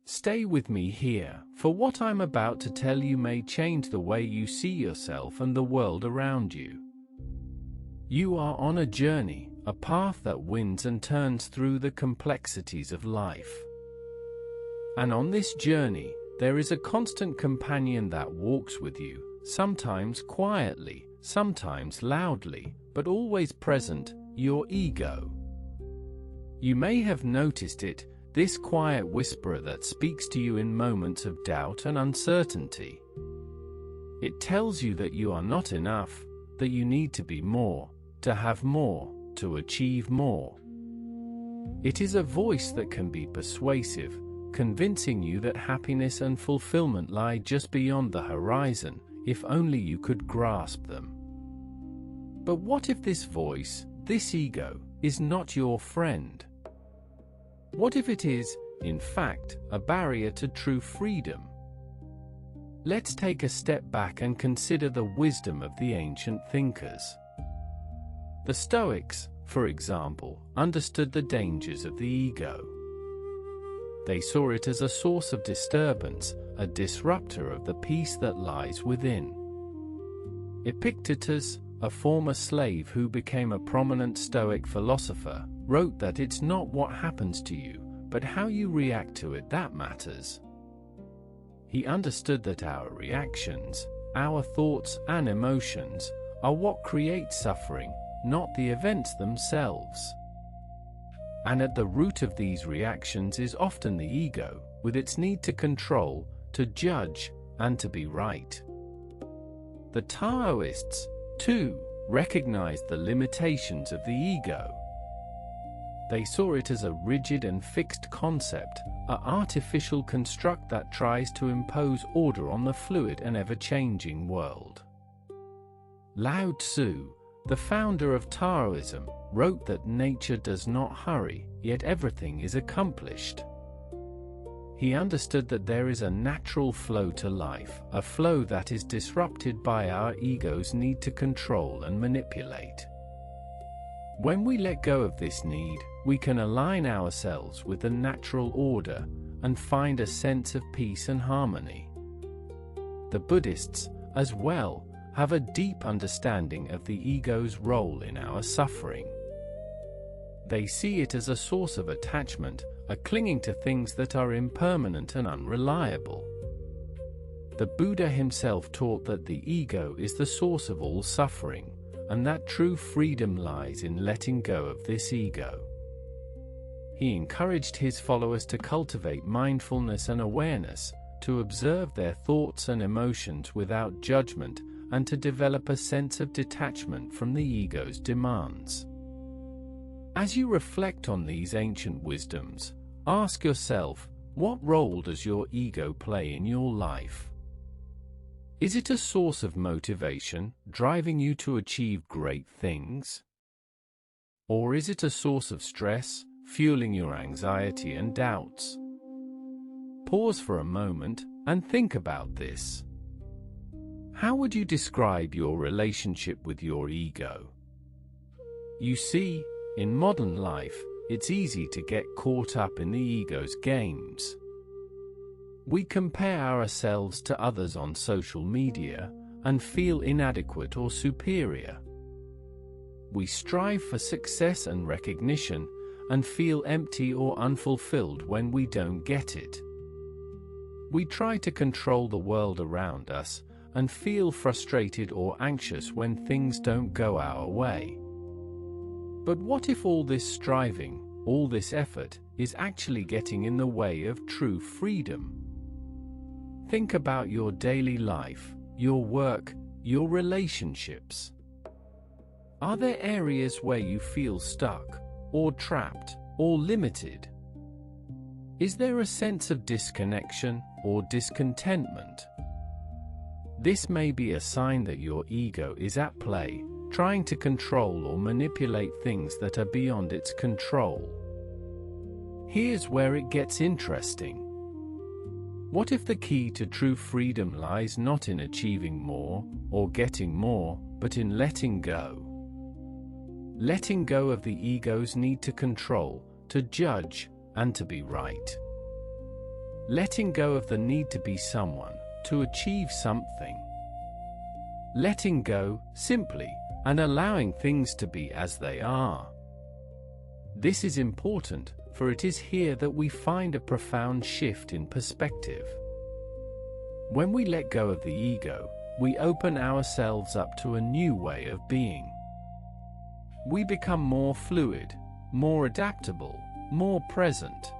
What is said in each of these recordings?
Stay with me here, for what I'm about to tell you may change the way you see yourself and the world around you. You are on a journey, a path that winds and turns through the complexities of life. And on this journey, there is a constant companion that walks with you, sometimes quietly, sometimes loudly, but always present, your ego. You may have noticed it, this quiet whisperer that speaks to you in moments of doubt and uncertainty. It tells you that you are not enough, that you need to be more, to have more, to achieve more. It is a voice that can be persuasive, convincing you that happiness and fulfillment lie just beyond the horizon, if only you could grasp them. But what if this voice, this ego, is not your friend? What if it is, in fact, a barrier to true freedom? Let's take a step back and consider the wisdom of the ancient thinkers. The Stoics, for example, understood the dangers of the ego. They saw it as a source of disturbance, a disruptor of the peace that lies within. Epictetus, a former slave who became a prominent Stoic philosopher, wrote that it's not what happens to you, but how you react to it that matters. He understood that our reactions, our thoughts and emotions, are what create suffering, not the events themselves. And at the root of these reactions is often the ego, with its need to control, to judge, and to be right. The Taoists, too, recognized the limitations of the ego. They saw it as a rigid and fixed concept, an artificial construct that tries to impose order on the fluid and ever-changing world. Lao Tzu, the founder of Taoism, wrote that nature does not hurry, yet everything is accomplished. He understood that there is a natural flow to life, a flow that is disrupted by our ego's need to control and manipulate. When we let go of this need, we can align ourselves with the natural order and find a sense of peace and harmony. The Buddhists, as well, have a deep understanding of the ego's role in our suffering. They see it as a source of attachment, a clinging to things that are impermanent and unreliable. The Buddha himself taught that the ego is the source of all suffering, and that true freedom lies in letting go of this ego. He encouraged his followers to cultivate mindfulness and awareness, to observe their thoughts and emotions without judgment, and to develop a sense of detachment from the ego's demands. As you reflect on these ancient wisdoms, ask yourself, what role does your ego play in your life? Is it a source of motivation, driving you to achieve great things? Or is it a source of stress, fueling your anxiety and doubts? Pause for a moment and think about this. How would you describe your relationship with your ego? You see, in modern life, it's easy to get caught up in the ego's games. We compare ourselves to others on social media and feel inadequate or superior. We strive for success and recognition and feel empty or unfulfilled when we don't get it. We try to control the world around us and feel frustrated or anxious when things don't go our way. But what if all this striving, all this effort, is actually getting in the way of true freedom? Think about your daily life, your work, your relationships. Are there areas where you feel stuck, or trapped, or limited? Is there a sense of disconnection or discontentment? This may be a sign that your ego is at play, trying to control or manipulate things that are beyond its control. Here's where it gets interesting. What if the key to true freedom lies not in achieving more or getting more, but in letting go? Letting go of the ego's need to control, to judge, and to be right. letting go of the need to be someone, to achieve something. Letting go, simply, and allowing things to be as they are. This is important, for it is here that we find a profound shift in perspective. When we let go of the ego, we open ourselves up to a new way of being. We become more fluid, more adaptable, more present.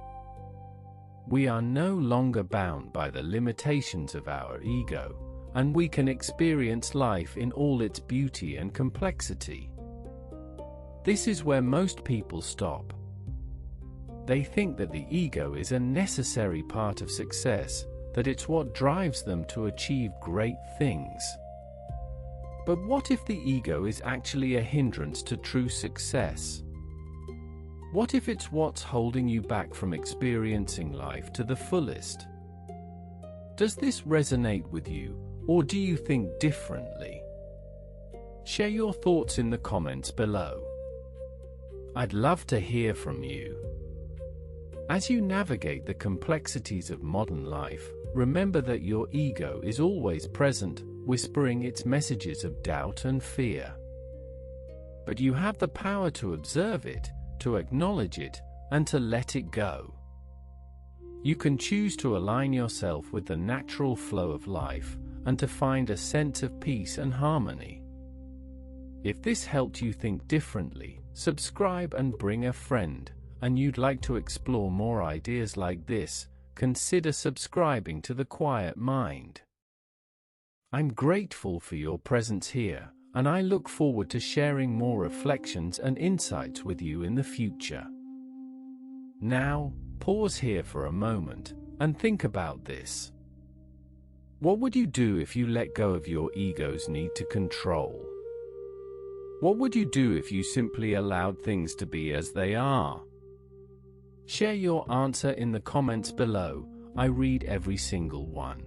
We are no longer bound by the limitations of our ego, and we can experience life in all its beauty and complexity. This is where most people stop. They think that the ego is a necessary part of success, that it's what drives them to achieve great things. But what if the ego is actually a hindrance to true success? What if it's what's holding you back from experiencing life to the fullest? Does this resonate with you, or do you think differently? Share your thoughts in the comments below. I'd love to hear from you. As you navigate the complexities of modern life, remember that your ego is always present, whispering its messages of doubt and fear. But you have the power to observe it, to acknowledge it, and to let it go. You can choose to align yourself with the natural flow of life, and to find a sense of peace and harmony. If this helped you think differently, subscribe and bring a friend, and you'd like to explore more ideas like this, consider subscribing to The Quiet Mind. I'm grateful for your presence here, and I look forward to sharing more reflections and insights with you in the future. Now, pause here for a moment, and think about this. What would you do if you let go of your ego's need to control? What would you do if you simply allowed things to be as they are? Share your answer in the comments below. I read every single one.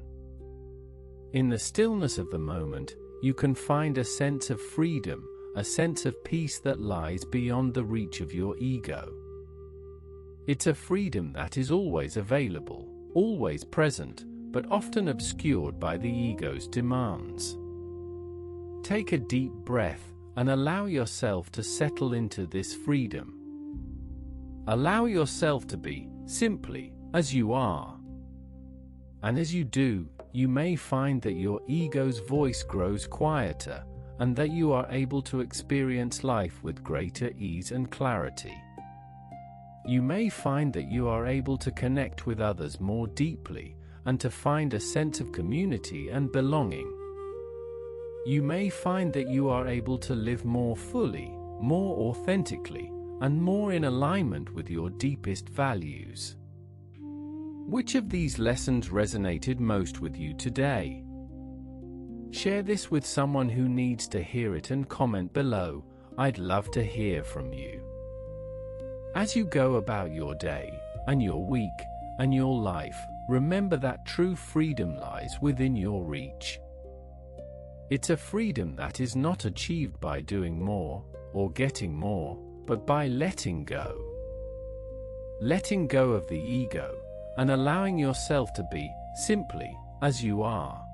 In the stillness of the moment, you can find a sense of freedom, a sense of peace that lies beyond the reach of your ego. It's a freedom that is always available, always present, but often obscured by the ego's demands. Take a deep breath and allow yourself to settle into this freedom. Allow yourself to be, simply, as you are. And as you do, you may find that your ego's voice grows quieter, and that you are able to experience life with greater ease and clarity. You may find that you are able to connect with others more deeply, and to find a sense of community and belonging. You may find that you are able to live more fully, more authentically, and more in alignment with your deepest values. Which of these lessons resonated most with you today? Share this with someone who needs to hear it and comment below. I'd love to hear from you. As you go about your day, and your week, and your life, remember that true freedom lies within your reach. It's a freedom that is not achieved by doing more, or getting more, but by letting go. Letting go of the ego, and allowing yourself to be, simply, as you are.